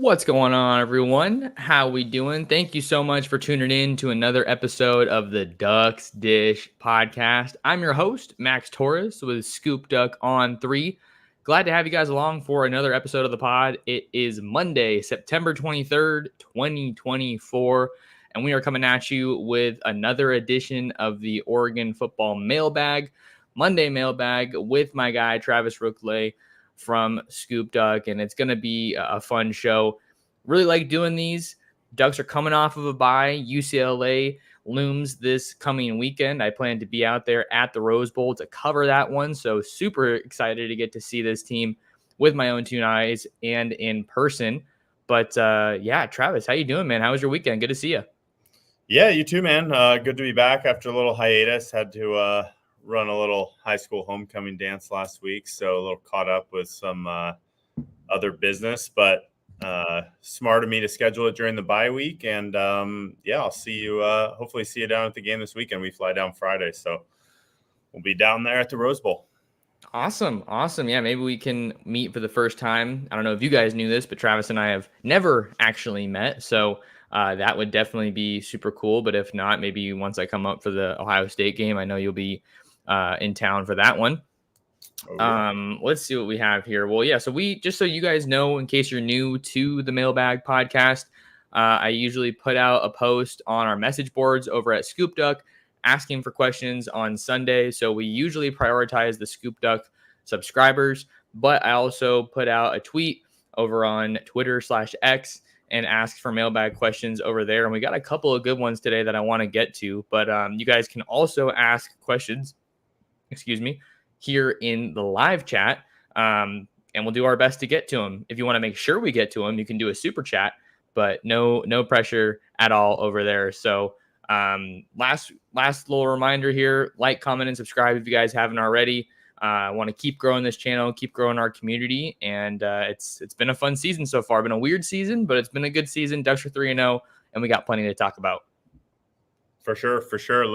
What's going on, everyone? How we doing? Thank you so much for tuning in to another episode of the Ducks Dish podcast. I'm your host, Max Torres with Scoop Duck on 3. Glad to have you guys along for another episode of the pod. It is Monday, September 23rd, 2024, and we are coming at you with another edition of the Oregon Football Mailbag, Monday Mailbag with my guy, Travis Rookley from Scoop Duck, and it's going to be a fun show. Really like doing these. Ducks are coming off of a bye. UCLA looms this coming weekend. I plan to be out there at the Rose Bowl to cover that one, so super excited to get to see this team with my own two eyes and in person. But yeah, Travis, how you doing, man? How was your weekend? Good to see you. Yeah, you too, man. Good to be back after a little hiatus. Had to run a little high school homecoming dance last week, so a little caught up with some other business, but smart of me to schedule it during the bye week. And yeah, I'll see you, hopefully see you down at the game this weekend. We fly down Friday, so we'll be down there at the Rose Bowl. Awesome. Yeah, maybe we can meet for the first time. I don't know if you guys knew this, but Travis and I have never actually met, so that would definitely be super cool. But if not, maybe once I come up for the Ohio State game, I know you'll be in town for that one. Oh, yeah. Let's see what we have here. Well, yeah, so just so you guys know, in case you're new to the Mailbag podcast, I usually put out a post on our message boards over at Scoop Duck asking for questions on Sunday. So we usually prioritize the Scoop Duck subscribers, but I also put out a tweet over on Twitter/X and asked for mailbag questions over there. And we got a couple of good ones today that I want to get to, but you guys can also ask questions, here in the live chat. And we'll do our best to get to them. If you want to make sure we get to them, you can do a super chat, but no pressure at all over there. So last little reminder here, like, comment, and subscribe if you guys haven't already. I want to keep growing this channel, keep growing our community, and it's been a fun season so far. Been a weird season, but it's been a good season. Ducks are 3-0, and we got plenty to talk about. For sure.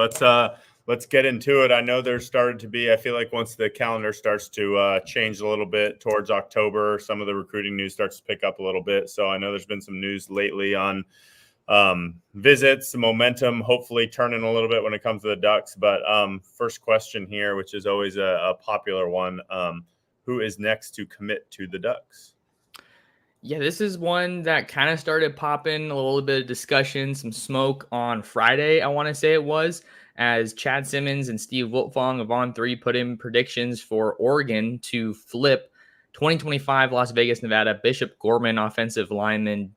Let's get into it. I know there's started to be, I feel like once the calendar starts to change a little bit towards October, some of the recruiting news starts to pick up a little bit. So I know there's been some news lately on visits, momentum, hopefully turning a little bit when it comes to the Ducks. But first question here, which is always a popular one. Who is next to commit to the Ducks? Yeah, this is one that kind of started popping, a little bit of discussion, some smoke on Friday, I want to say it was, as Chad Simmons and Steve Wiltfong of On3 put in predictions for Oregon to flip 2025 Las Vegas, Nevada Bishop Gorman offensive lineman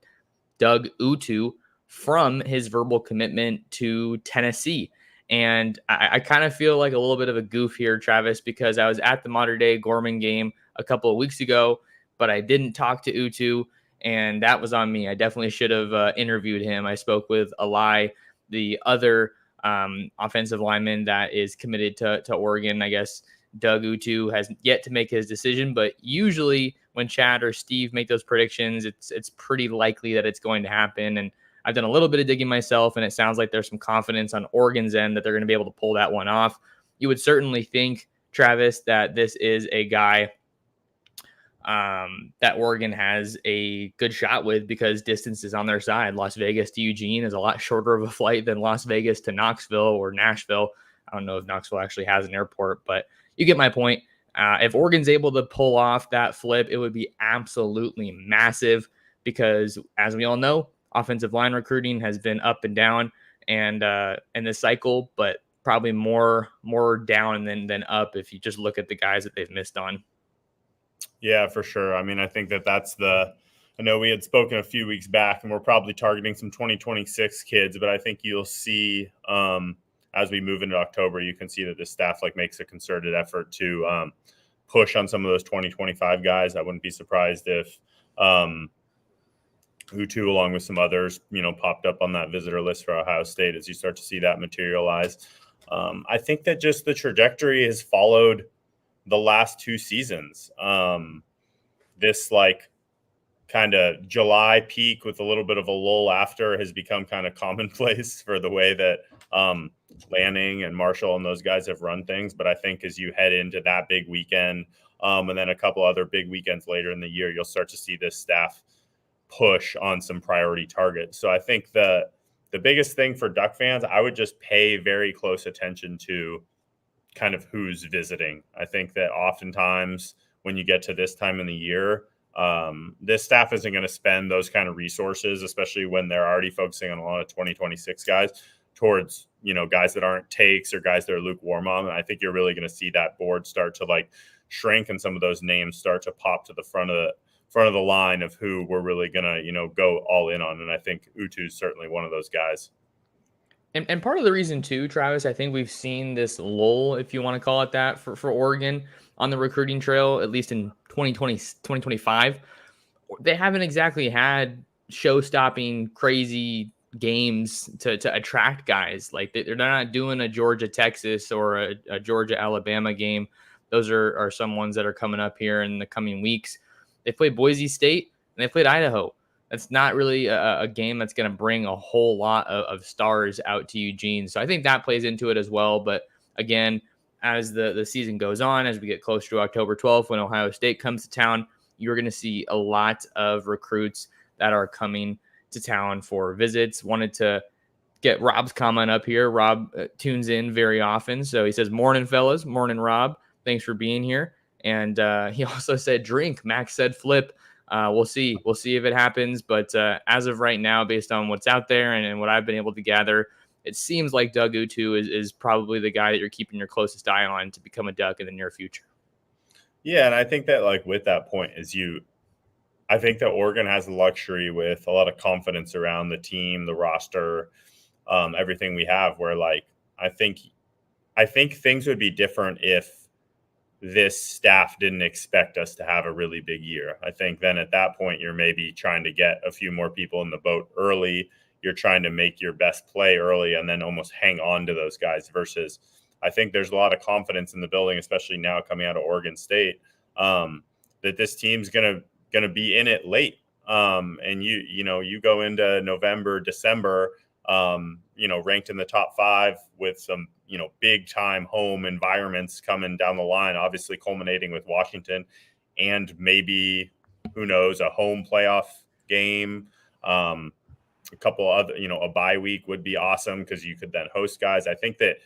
Doug Utu from his verbal commitment to Tennessee. And I kind of feel like a little bit of a goof here, Travis, because I was at the Mater Dei Gorman game a couple of weeks ago, but I didn't talk to Utu, and that was on me. I definitely should have interviewed him. I spoke with Alai, the other offensive lineman that is committed to Oregon. I guess Doug Utu has yet to make his decision, but usually when Chad or Steve make those predictions, it's pretty likely that it's going to happen. And I've done a little bit of digging myself, and it sounds like there's some confidence on Oregon's end that they're going to be able to pull that one off. You would certainly think, Travis, that this is a guy that Oregon has a good shot with because distance is on their side. Las Vegas to Eugene is a lot shorter of a flight than Las Vegas to Knoxville or Nashville. I don't know if Knoxville actually has an airport, but you get my point. If Oregon's able to pull off that flip, it would be absolutely massive because, as we all know, offensive line recruiting has been up and down and in this cycle, but probably more down than up if you just look at the guys that they've missed on. Yeah, for sure. I mean, I think I know we had spoken a few weeks back and we're probably targeting some 2026 kids, but I think you'll see as we move into October, you can see that the staff makes a concerted effort to push on some of those 2025 guys. I wouldn't be surprised if Utu, along with some others, popped up on that visitor list for Ohio State as you start to see that materialize. I think that just the trajectory has followed the last two seasons. This kind of July peak with a little bit of a lull after has become kind of commonplace for the way that Lanning and Marshall and those guys have run things. But I think as you head into that big weekend and then a couple other big weekends later in the year, you'll start to see this staff push on some priority targets. So I think the biggest thing for Duck fans, I would just pay very close attention to kind of who's visiting. I think that oftentimes when you get to this time in the year, this staff isn't going to spend those kind of resources, especially when they're already focusing on a lot of 2026 guys towards, guys that aren't takes or guys that are lukewarm on. And I think you're really going to see that board start to like shrink and some of those names start to pop to the front of the line of who we're really going to, go all in on. And I think Utu is certainly one of those guys. And part of the reason too, Travis, I think we've seen this lull, if you want to call it that, for Oregon on the recruiting trail, at least in 2020, 2025. They haven't exactly had show-stopping, crazy games to attract guys. Like they're not doing a Georgia, Texas or a Georgia, Alabama game. Those are some ones that are coming up here in the coming weeks. They played Boise State and they played Idaho. That's not really a game that's going to bring a whole lot of stars out to Eugene. So I think that plays into it as well. But again, as the season goes on, as we get closer to October 12th, when Ohio State comes to town, you're going to see a lot of recruits that are coming to town for visits. Wanted to get Rob's comment up here. Rob tunes in very often. So he says, "Morning, fellas. Morning, Rob. Thanks for being here." And he also said, "Drink." Max said, "Flip." We'll see. We'll see if it happens. But as of right now, based on what's out there and what I've been able to gather, it seems like Doug Utu is probably the guy that you're keeping your closest eye on to become a Duck in the near future. Yeah, and I think that like with that point I think that Oregon has the luxury with a lot of confidence around the team, the roster, everything we have. Where like I think things would be different if this staff didn't expect us to have a really big year. I think then at that point, you're maybe trying to get a few more people in the boat early. You're trying to make your best play early and then almost hang on to those guys versus I think there's a lot of confidence in the building, especially now coming out of Oregon State, that this team's going to be in it late. And you go into November, December, ranked in the top 5 with some, big time home environments coming down the line, obviously culminating with Washington and maybe, who knows, a home playoff game. A couple other, a bye week would be awesome because you could then host guys. I think that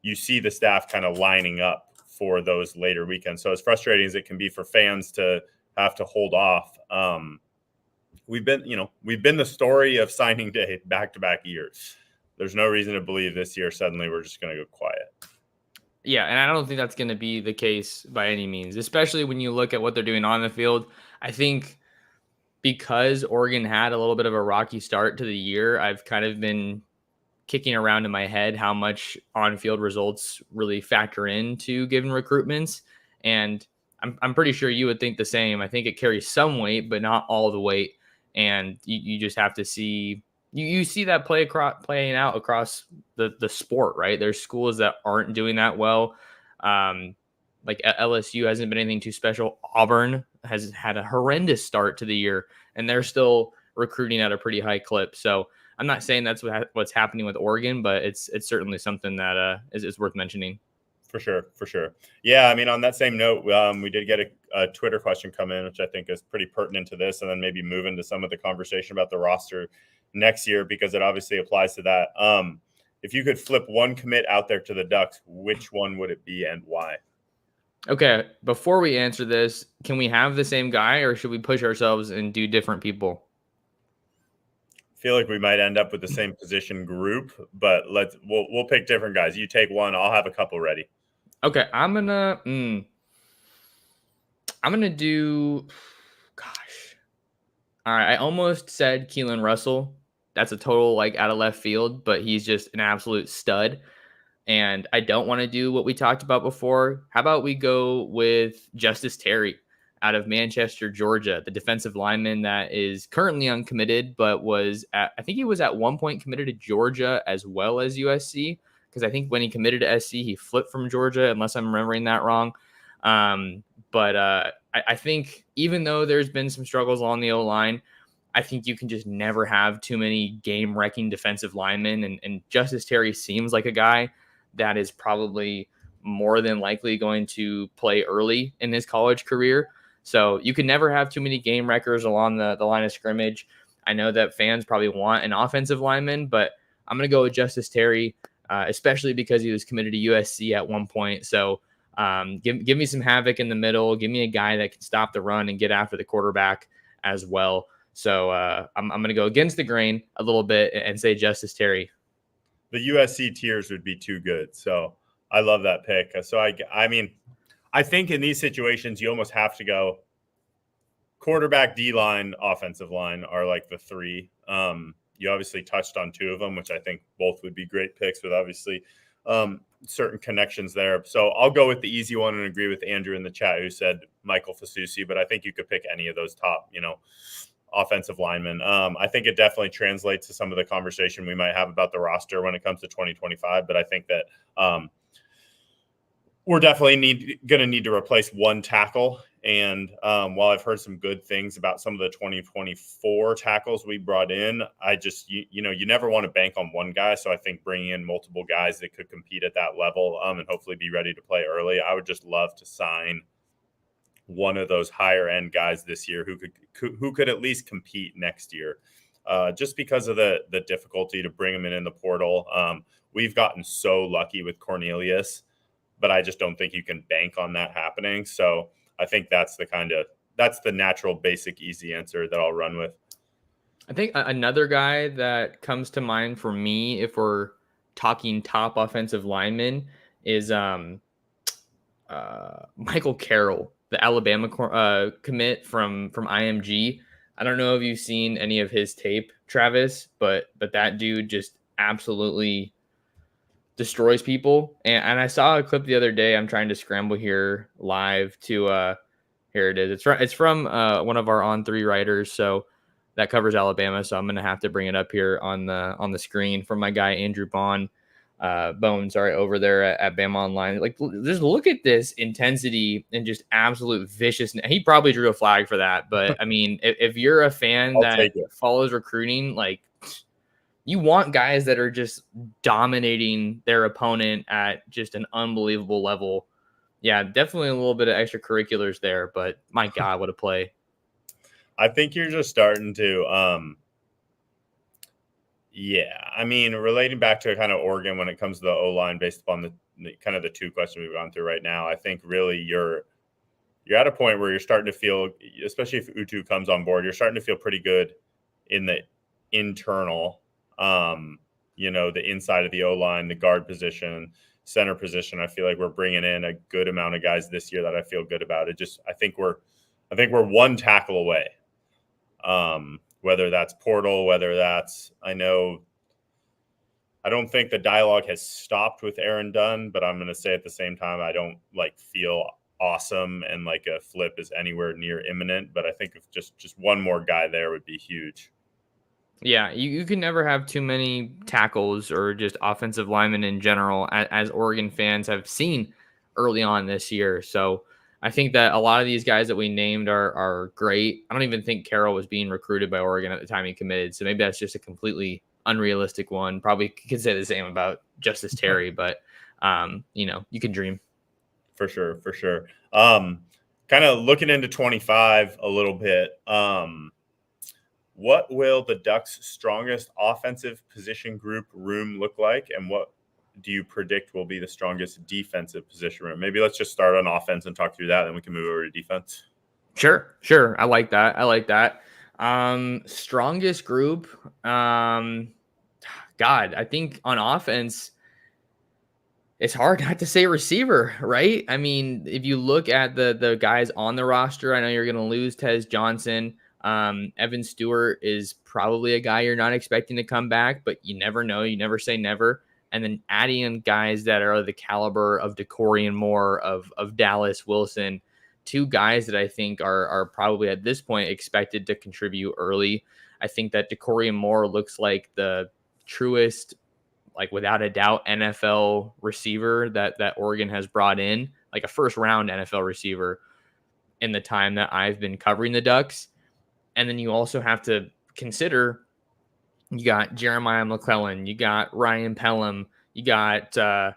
you see the staff kind of lining up for those later weekends. So as frustrating as it can be for fans to have to hold off, we've been the story of signing day back-to-back years. There's no reason to believe this year suddenly we're just going to go quiet. Yeah, and I don't think that's going to be the case by any means, especially when you look at what they're doing on the field. I think because Oregon had a little bit of a rocky start to the year, I've kind of been kicking around in my head how much on-field results really factor into given recruitments. And I'm pretty sure you would think the same. I think it carries some weight, but not all the weight. And you just have to see you see that playing out across the sport, right? There's schools that aren't doing that well. Like LSU hasn't been anything too special. Auburn has had a horrendous start to the year, and they're still recruiting at a pretty high clip. So I'm not saying that's what's happening with Oregon, but it's certainly something that is worth mentioning. For sure. Yeah, I mean, on that same note, we did get a Twitter question come in, which I think is pretty pertinent to this, and then maybe move into some of the conversation about the roster next year because it obviously applies to that. If you could flip one commit out there to the Ducks, which one would it be and why? Okay, before we answer this, can we have the same guy or should we push ourselves and do different people? I feel like we might end up with the same position group, but we'll pick different guys. You take one, I'll have a couple ready. Okay, I'm gonna do. Gosh, all right. I almost said Keelan Russell. That's a total like out of left field, but he's just an absolute stud. And I don't want to do what we talked about before. How about we go with Justice Terry out of Manchester, Georgia, the defensive lineman that is currently uncommitted, but I think he was at one point committed to Georgia as well as USC. Because I think when he committed to SC, he flipped from Georgia, unless I'm remembering that wrong. But I think even though there's been some struggles along the O-line, I think you can just never have too many game-wrecking defensive linemen. And Justice Terry seems like a guy that is probably more than likely going to play early in his college career. So you can never have too many game wreckers along the line of scrimmage. I know that fans probably want an offensive lineman, but I'm going to go with Justice Terry, especially because he was committed to USC at one point. So give me some havoc in the middle. Give me a guy that can stop the run and get after the quarterback as well. So I'm going to go against the grain a little bit and say Justice Terry. The USC tiers would be too good. So I love that pick. So I mean, I think in these situations, you almost have to go quarterback, D-line, offensive line are like the three. You obviously touched on two of them, which I think both would be great picks with obviously certain connections there. So I'll go with the easy one and agree with Andrew in the chat who said Michael Fasusi, but I think you could pick any of those top, offensive linemen. I think it definitely translates to some of the conversation we might have about the roster when it comes to 2025. But I think that we're definitely going to need to replace one tackle. And while I've heard some good things about some of the 2024 tackles we brought in, I just, you never want to bank on one guy. So I think bringing in multiple guys that could compete at that level and hopefully be ready to play early, I would just love to sign one of those higher end guys this year who could at least compete next year, just because of the difficulty to bring them in the portal. We've gotten so lucky with Cornelius, but I just don't think you can bank on that happening. So I think that's the natural, basic, easy answer that I'll run with. I think another guy that comes to mind for me, if we're talking top offensive lineman, is Michael Carroll, the Alabama commit from IMG. I don't know if you've seen any of his tape, Travis, but that dude just absolutely destroys people. And I saw a clip the other day. I'm trying to scramble here live to here it is. It's from one of our On3 writers, so that covers Alabama. So I'm gonna have to bring it up here on the screen from my guy Andrew Bones, over there at Bama Online. Like, just look at this intensity and just absolute viciousness. He probably drew a flag for that, but I mean, if you're a fan that follows recruiting, like, you want guys that are just dominating their opponent at just an unbelievable level. Yeah, definitely a little bit of extracurriculars there, but my God, what a play. I think you're just starting to, I mean, relating back to kind of Oregon when it comes to the O-line based upon the kind of the two questions we've gone through right now, I think really you're at a point where you're starting to feel, especially if Utu comes on board, you're starting to feel pretty good in the internal, the inside of the O-line, the guard position, center position. I feel like we're bringing in a good amount of guys this year that I feel good about. I think we're one tackle away. Whether that's portal, whether that's, I don't think the dialogue has stopped with Aaron Dunn, but I'm going to say at the same time, I don't feel awesome and like a flip is anywhere near imminent, but I think if just one more guy there would be huge. Yeah, you can never have too many tackles or just offensive linemen in general, as Oregon fans have seen early on this year. So I think that a lot of these guys that we named are great. I don't even think Carroll was being recruited by Oregon at the time he committed. So maybe that's just a completely unrealistic one. Probably could say the same about Justice Terry, but you can dream. For sure. Kind of looking into 25 a little bit. What will the Ducks' strongest offensive position group room look like? And what do you predict will be the strongest defensive position room? Maybe let's just start on offense and talk through that. Then we can move over to defense. Sure. I like that. Strongest group. God, I think on offense, it's hard not to say receiver, right? I mean, if you look at the guys on the roster, I know you're going to lose Tez Johnson. Evan Stewart is probably a guy you're not expecting to come back, but you never know. You never say never. And then adding in guys that are the caliber of DeCorian Moore, of Dallas Wilson, two guys that I think are probably at this point expected to contribute early. I think that DeCorian Moore looks like the truest, like without a doubt, NFL receiver that Oregon has brought in, like a first round NFL receiver in the time that I've been covering the Ducks. And then you also have to consider you got Jeremiah McClellan, you got Ryan Pelham, you got, I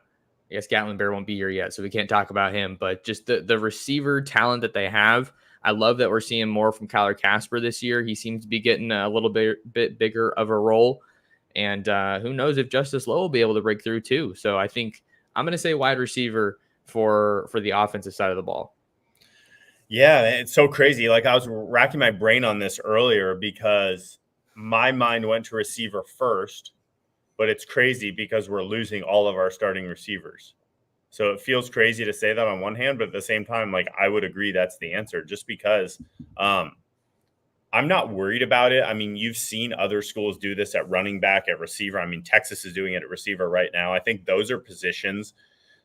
guess Gatlin Bear won't be here yet, so we can't talk about him, but just the receiver talent that they have, I love that we're seeing more from Kyler Casper this year. He seems to be getting a little bit bigger of a role. And who knows if Justice Lowe will be able to break through too. So I think I'm going to say wide receiver for the offensive side of the ball. Yeah, it's so crazy. Like I was racking my brain on this earlier because my mind went to receiver first, but it's crazy because we're losing all of our starting receivers. So it feels crazy to say that on one hand, but at the same time, like I would agree that's the answer just because I'm not worried about it. I mean, you've seen other schools do this at running back, at receiver. I mean, Texas is doing it at receiver right now. I think those are positions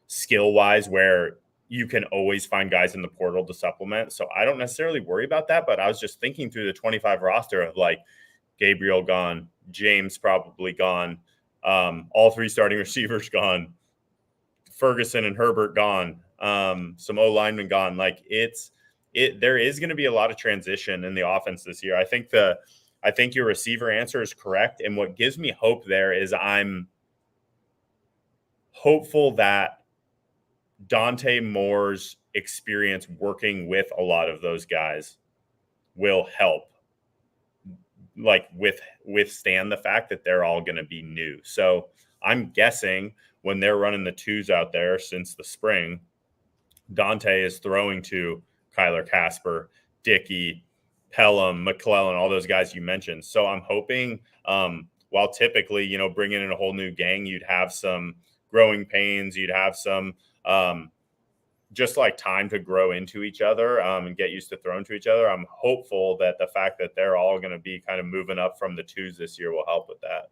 skill-wise where you can always find guys in the portal to supplement. So I don't necessarily worry about that, but I was just thinking through the 25 roster of like Gabriel gone, James probably gone, all three starting receivers gone, Ferguson and Herbert gone, some O linemen gone. Like there is going to be a lot of transition in the offense this year. I think your receiver answer is correct. And what gives me hope there is I'm hopeful that Dante Moore's experience working with a lot of those guys will help withstand the fact that they're all going to be new. So I'm guessing when they're running the twos out there since the spring, Dante is throwing to Kyler Casper, Dickey, Pelham, McClellan, all those guys you mentioned. So I'm hoping while typically, bringing in a whole new gang, you'd have some growing pains, you'd have some just like time to grow into each other and get used to throwing to each other. I'm hopeful that the fact that they're all going to be kind of moving up from the twos this year will help with that.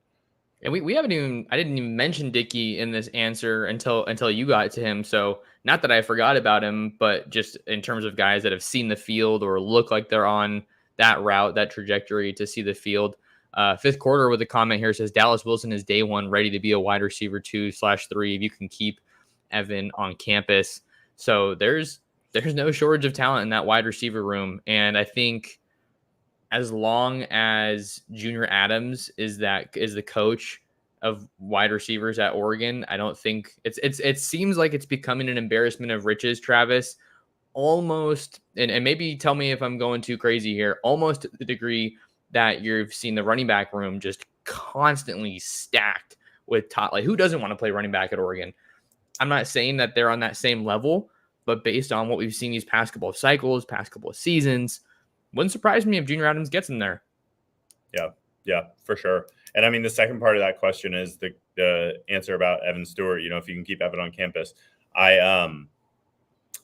And I didn't even mention Dickey in this answer until you got to him. So not that I forgot about him, but just in terms of guys that have seen the field or look like they're on that route, that trajectory to see the field. Fifth quarter with a comment here says Dallas Wilson is day one ready to be a wide receiver 2/3 if you can keep Evan on campus. So there's no shortage of talent in that wide receiver room. And I think as long as Junior Adams is the coach of wide receivers at Oregon, I don't think it seems like it's becoming an embarrassment of riches, Travis. Almost, and maybe tell me if I'm going too crazy here, almost to the degree that you've seen the running back room just constantly stacked with top. Like, who doesn't want to play running back at Oregon? I'm not saying that they're on that same level, but based on what we've seen these past couple of cycles, past couple of seasons, wouldn't surprise me if Junior Adams gets in there. Yeah, for sure. And I mean, the second part of that question is the answer about Evan Stewart. If you can keep Evan on campus, I don't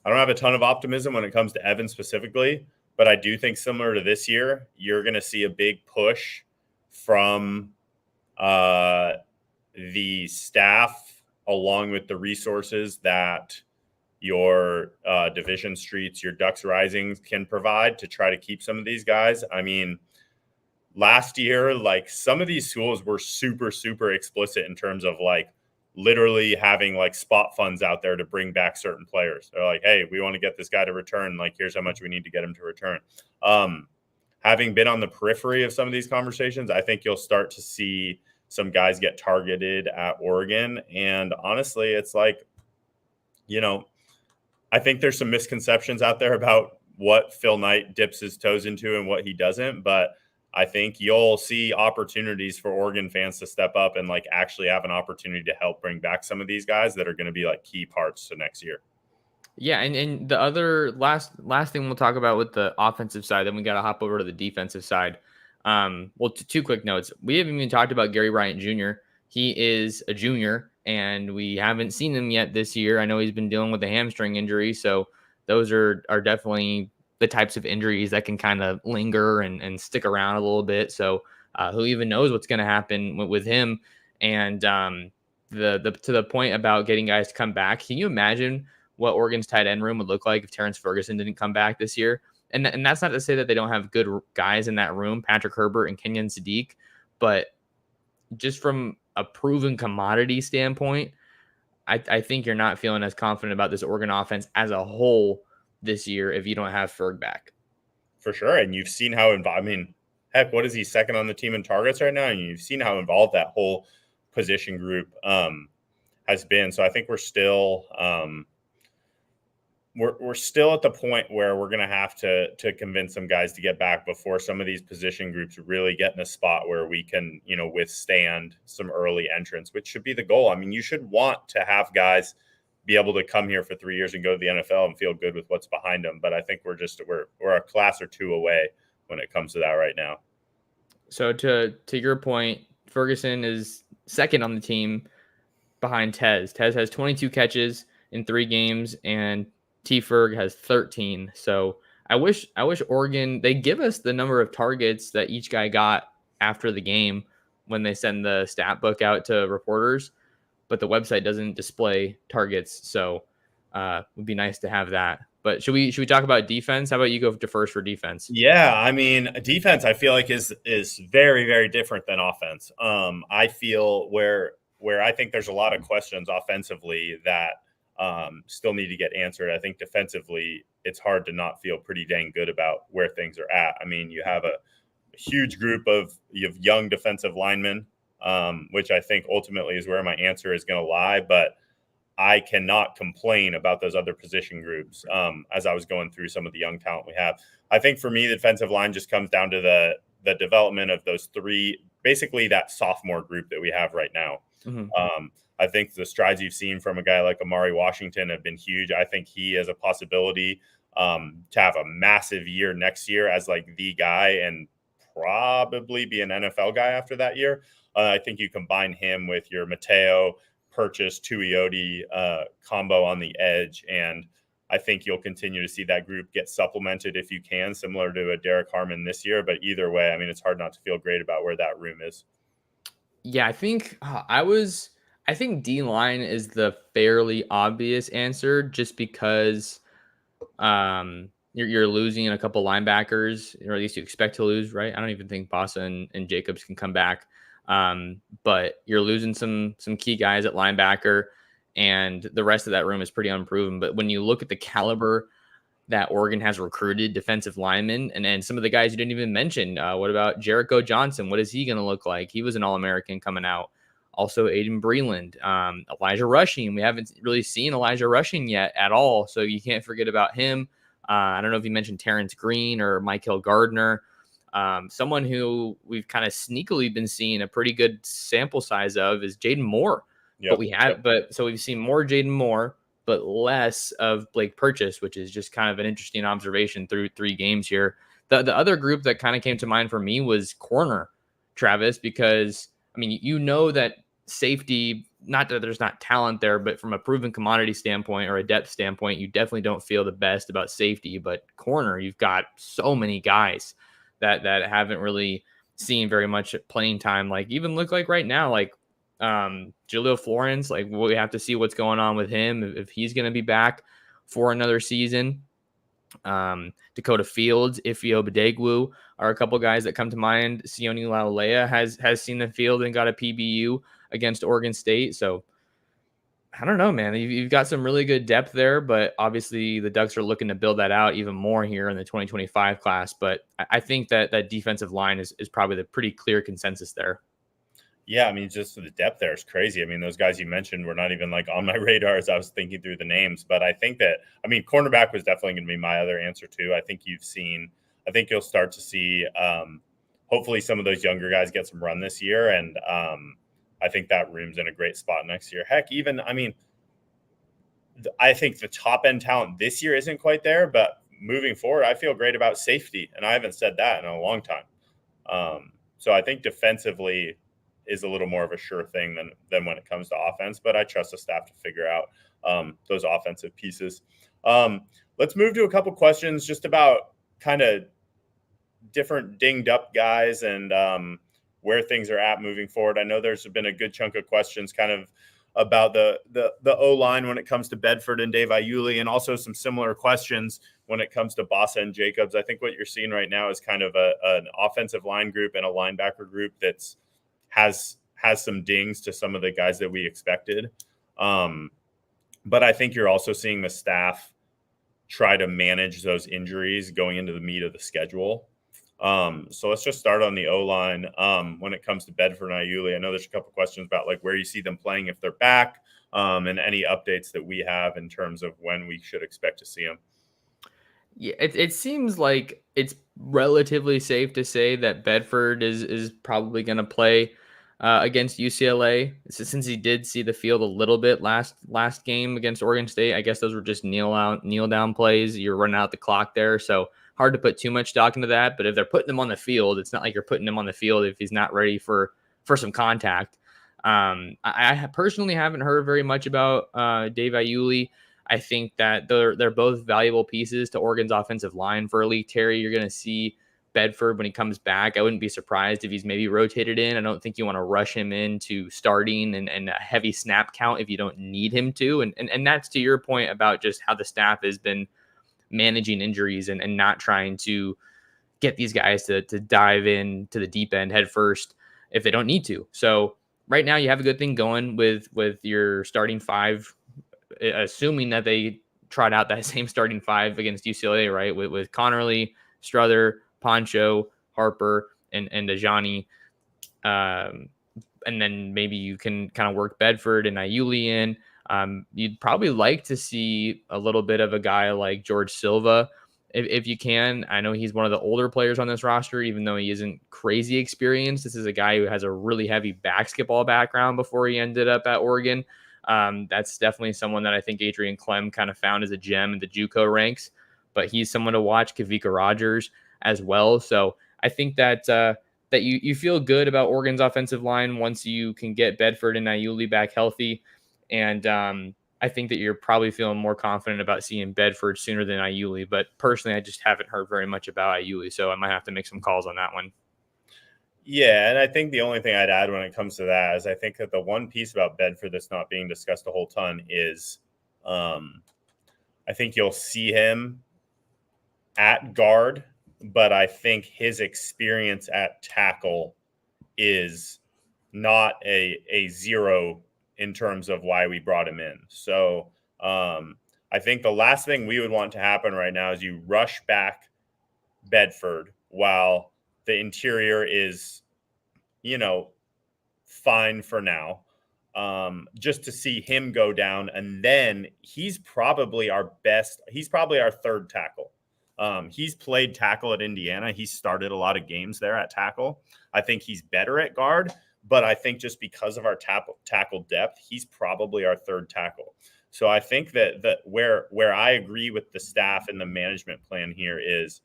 have a ton of optimism when it comes to Evan specifically, but I do think similar to this year, you're going to see a big push from the staff along with the resources that your Division Streets, your Ducks Risings can provide to try to keep some of these guys. I mean, last year, like some of these schools were super, super explicit in terms of like literally having like spot funds out there to bring back certain players. They're like, hey, we want to get this guy to return. Like, here's how much we need to get him to return. Having been on the periphery of some of these conversations, I think you'll start to see some guys get targeted at Oregon. And honestly, it's like, I think there's some misconceptions out there about what Phil Knight dips his toes into and what he doesn't. But I think you'll see opportunities for Oregon fans to step up and like actually have an opportunity to help bring back some of these guys that are going to be like key parts to next year. Yeah, and the other last thing we'll talk about with the offensive side, then we got to hop over to the defensive side. Two quick notes. We haven't even talked about Gary Bryant Jr. He is a junior, and we haven't seen him yet this year. I know he's been dealing with a hamstring injury, so those are definitely the types of injuries that can kind of linger and stick around a little bit. So who even knows what's going to happen with him? And the to the point about getting guys to come back, can you imagine what Oregon's tight end room would look like if Terrence Ferguson didn't come back this year? And that's not to say that they don't have good guys in that room, Patrick Herbert and Kenyon Sadiq, but just from a proven commodity standpoint, I think you're not feeling as confident about this Oregon offense as a whole this year if you don't have Ferg back. For sure. And you've seen how heck, what is he, second on the team in targets right now? And you've seen how involved that whole position group has been. So I think we're still we're still at the point where we're going to have to convince some guys to get back before some of these position groups really get in a spot where we can, withstand some early entrants, which should be the goal. I mean, you should want to have guys be able to come here for 3 years and go to the NFL and feel good with what's behind them. But I think we're a class or two away when it comes to that right now. So to your point, Ferguson is second on the team behind Tez. Tez has 22 catches in 3 games, and T. Ferg has 13. So I wish Oregon, they give us the number of targets that each guy got after the game when they send the stat book out to reporters, but the website doesn't display targets. So it would be nice to have that. But should we talk about defense? How about you go to first for defense? Yeah, I mean, defense I feel like is very, very different than offense. I feel where I think there's a lot of questions offensively that still need to get answered. I think defensively, it's hard to not feel pretty dang good about where things are at. I mean, you have a huge group of young defensive linemen, which I think ultimately is where my answer is going to lie. But I cannot complain about those other position groups as I was going through some of the young talent we have. I think for me, the defensive line just comes down to the development of those 3, basically that sophomore group that we have right now. Mm-hmm. I think the strides you've seen from a guy like Amari Washington have been huge. I think he has a possibility to have a massive year next year as like the guy and probably be an NFL guy after that year. I think you combine him with your Mateo, Purchase, Tuioti combo on the edge, and I think you'll continue to see that group get supplemented if you can, similar to a Derek Harmon this year. But either way, I mean, it's hard not to feel great about where that room is. Yeah, I think I think D line is the fairly obvious answer, just because you're losing a couple linebackers, or at least you expect to lose, right? I don't even think Bossa and Jacobs can come back. But you're losing some key guys at linebacker, and the rest of that room is pretty unproven. But when you look at the caliber that Oregon has recruited defensive linemen, and some of the guys you didn't even mention, what about Jericho Johnson? What is he going to look like? He was an All-American coming out. Also, Aiden Breland, Elijah Rushing. We haven't really seen Elijah Rushing yet at all, so you can't forget about him. I don't know if you mentioned Terrence Green or Michael Gardner. Someone who we've kind of sneakily been seeing a pretty good sample size of is Jaden Moore. Yep. So we've seen more Jaden Moore, but less of Blake Purchase, which is just kind of an interesting observation through 3 games here. The other group that kind of came to mind for me was corner, Travis, because I mean, that safety, not that there's not talent there, but from a proven commodity standpoint or a depth standpoint, you definitely don't feel the best about safety. But corner, you've got so many guys that haven't really seen very much playing time. Like even look like right now, like Jaleel Florence, like we have to see what's going on with him, if he's going to be back for another season. Dakota Fields, Ifeoma Badegwu are a couple guys that come to mind. Sione Laulea has seen the field and got a PBU against Oregon State. So I don't know, man. You've got some really good depth there, but obviously the Ducks are looking to build that out even more here in the 2025 class. But I think that defensive line is probably the pretty clear consensus there. Yeah, I mean, just the depth there is crazy. I mean, those guys you mentioned were not even like on my radar as I was thinking through the names. But I think cornerback was definitely going to be my other answer too. I think you'll start to see hopefully some of those younger guys get some run this year. And I think that room's in a great spot next year. Heck, even, I mean, I think the top end talent this year isn't quite there, but moving forward, I feel great about safety. And I haven't said that in a long time. So I think defensively is a little more of a sure thing than when it comes to offense, but I trust the staff to figure out those offensive pieces. Let's move to a couple questions just about kind of different dinged up guys and where things are at moving forward. I know there's been a good chunk of questions kind of about the O-line when it comes to Bedford and Dave Iuli, and also some similar questions when it comes to Bossa and Jacobs. I think what you're seeing right now is kind of an offensive line group and a linebacker group that's has some dings to some of the guys that we expected. But I think you're also seeing the staff try to manage those injuries going into the meat of the schedule. So let's just start on the O-line. When it comes to Bedford and Iuli, I know there's a couple questions about like where you see them playing if they're back. and any updates that we have in terms of when we should expect to see him. Yeah, it seems like it's relatively safe to say that Bedford is probably going to play against UCLA, since he did see the field a little bit last game against Oregon State. I guess those were just kneel down plays. You're running out the clock there, so hard to put too much stock into that. But if they're putting him on the field, it's not like you're putting him on the field if he's not ready for some contact. I personally haven't heard very much about Dave Iuli. I think that they're both valuable pieces to Oregon's offensive line. For Elite Terry, you're going to see Bedford when he comes back. I wouldn't be surprised if he's maybe rotated in. I don't think you want to rush him into starting and a heavy snap count if you don't need him to. And that's to your point about just how the staff has been managing injuries and not trying to get these guys to dive in to the deep end head first if they don't need to. So right now you have a good thing going with your starting five, assuming that they trot out that same starting five against UCLA, right? With Connerly, Strother, Poncho, Harper, and Ajani. And then maybe you can kind of work Bedford and Iuli in. You'd probably like to see a little bit of a guy like George Silva if you can. I know he's one of the older players on this roster, even though he isn't crazy experienced. This is a guy who has a really heavy basketball background before he ended up at Oregon. That's definitely someone that I think Adrian Clem kind of found as a gem in the JUCO ranks, but he's someone to watch. Kavika Rogers as well. So I think that that you feel good about Oregon's offensive line once you can get Bedford and Iuli back healthy. And I think that you're probably feeling more confident about seeing Bedford sooner than Iuli. But personally, I just haven't heard very much about Iuli, so I might have to make some calls on that one. Yeah, and I think the only thing I'd add when it comes to that is I think that the one piece about Bedford that's not being discussed a whole ton is I think you'll see him at guard, but I think his experience at tackle is not a zero in terms of why we brought him in. So I think the last thing we would want to happen right now is you rush back Bedford while the interior is, fine for now. Just to see him go down. And then he's probably our third tackle. He's played tackle at Indiana. He started a lot of games there at tackle. I think he's better at guard, but I think just because of our tackle depth, he's probably our third tackle. So I think that where I agree with the staff and the management plan here is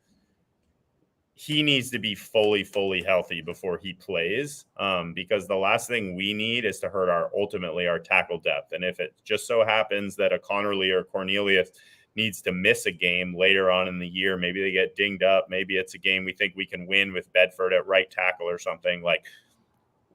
he needs to be fully healthy before he plays, because the last thing we need is to hurt our tackle depth. And if it just so happens that a Connerly or Cornelius needs to miss a game later on in the year, maybe they get dinged up, maybe it's a game we think we can win with Bedford at right tackle or something, like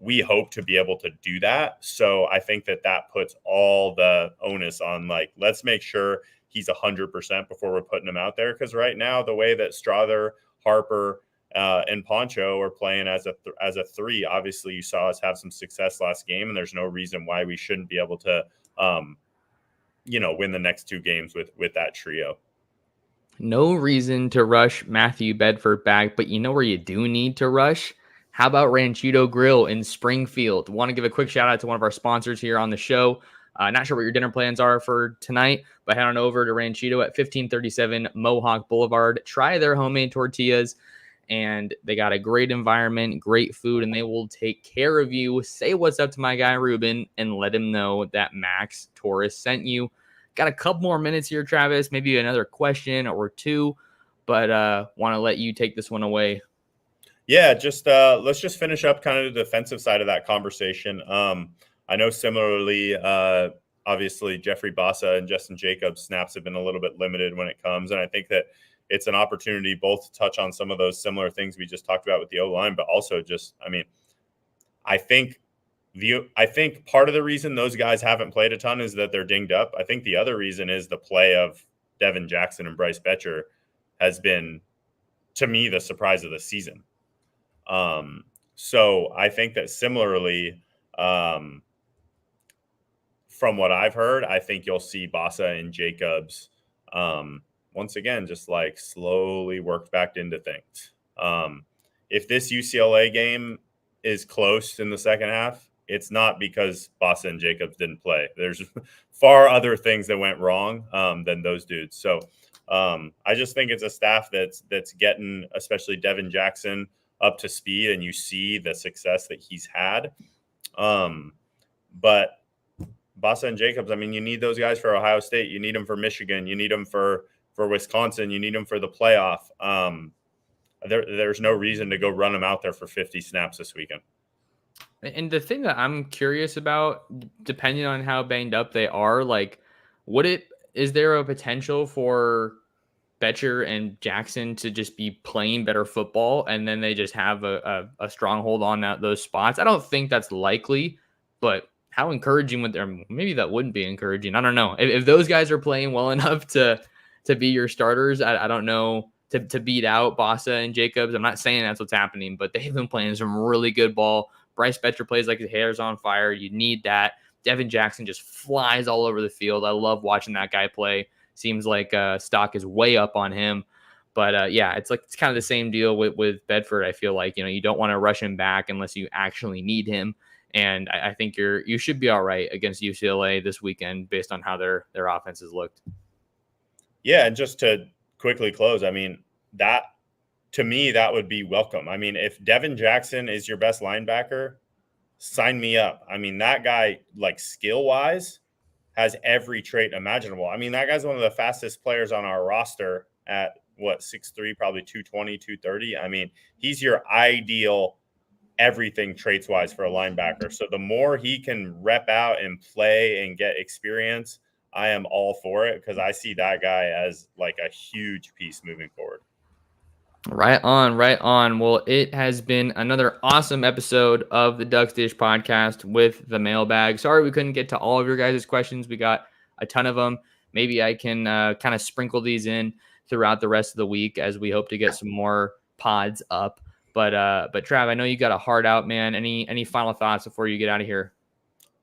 we hope to be able to do that. So I think that puts all the onus on, like, let's make sure he's 100% before we're putting him out there. Because right now, the way that Strother, Harper, and Poncho are playing as a three, obviously you saw us have some success last game, and there's no reason why we shouldn't be able to, win the next two games with that trio. No reason to rush Matthew Bedford back, but you know where you do need to rush? How about Ranchito Grill in Springfield? Want to give a quick shout out to one of our sponsors here on the show. Not sure what your dinner plans are for tonight, but head on over to Ranchito at 1537 Mohawk Boulevard. Try their homemade tortillas, and they got a great environment, great food, and they will take care of you. Say what's up to my guy Ruben and let him know that Max Torres sent you. Got a couple more minutes here, Travis, maybe another question or two, but want to let you take this one away. Yeah, just let's just finish up kind of the defensive side of that conversation. I know similarly, obviously, Jeffrey Bassa and Justin Jacobs snaps have been a little bit limited when it comes. And I think that it's an opportunity both to touch on some of those similar things we just talked about with the O-line, but also just, I think part of the reason those guys haven't played a ton is that they're dinged up. I think the other reason is the play of Devin Jackson and Bryce Betcher has been, to me, the surprise of the season. So I think that similarly, from what I've heard, I think you'll see Bassa and Jacobs, once again, just like slowly worked back into things. If this UCLA game is close in the second half, it's not because Bossa and Jacobs didn't play. There's far other things that went wrong than those dudes. So I just think it's a staff that's getting, especially Devin Jackson, up to speed, and you see the success that he's had. But Bossa and Jacobs, I mean, you need those guys for Ohio State. You need them for Michigan. You need them for Wisconsin. You need them for the playoff. There's no reason to go run them out there for 50 snaps this weekend. And the thing that I'm curious about, depending on how banged up they are, like, is there a potential for Betcher and Jackson to just be playing better football, and then they just have a stronghold on those spots? I don't think that's likely, but how encouraging would there? Maybe that wouldn't be encouraging. I don't know. If those guys are playing well enough to be your starters, I don't know, to beat out Bossa and Jacobs. I'm not saying that's what's happening, but they've been playing some really good ball. Bryce Betcher plays like his hair's on fire. You need that. Devin Jackson just flies all over the field. I love watching that guy play. Seems like stock is way up on him. But yeah, it's kind of the same deal with Bedford. I feel like, you don't want to rush him back unless you actually need him. And I think you should be all right against UCLA this weekend based on how their offenses looked. Yeah, and just to quickly close, I mean, that to me, that would be welcome. I mean, if Devin Jackson is your best linebacker, sign me up. I mean, that guy, like, skill-wise, has every trait imaginable. I mean, that guy's one of the fastest players on our roster at, 6'3", probably 220, 230. I mean, he's your ideal everything traits-wise for a linebacker. So the more he can rep out and play and get experience, I am all for it, because I see that guy as like a huge piece moving forward. Right on, right on. Well, it has been another awesome episode of the Ducks Dish podcast with the mailbag. Sorry we couldn't get to all of your guys' questions. We got a ton of them. Maybe I can kind of sprinkle these in throughout the rest of the week as we hope to get some more pods up. But Trav, I know you got a heart out, man. Any final thoughts before you get out of here?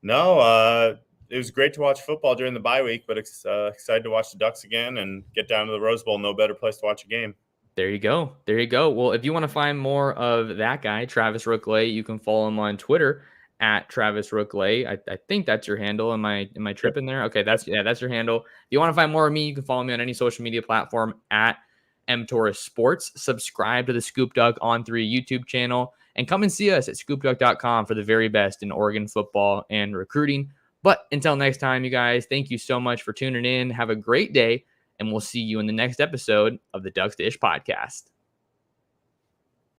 No, it was great to watch football during the bye week, but excited to watch the Ducks again and get down to the Rose Bowl. No better place to watch a game. There you go. There you go. Well, if you want to find more of that guy, Travis Rookley, you can follow him on Twitter at Travis Rookley. I think that's your handle. Am I tripping there? Okay, that's your handle. If you want to find more of me, you can follow me on any social media platform at mtorres sports. Subscribe to the Scoop Duck on 3 YouTube channel, and come and see us at scoopduck.com for the very best in Oregon football and recruiting. But until next time, you guys, thank you so much for tuning in. Have a great day, and we'll see you in the next episode of the Ducks Dish podcast.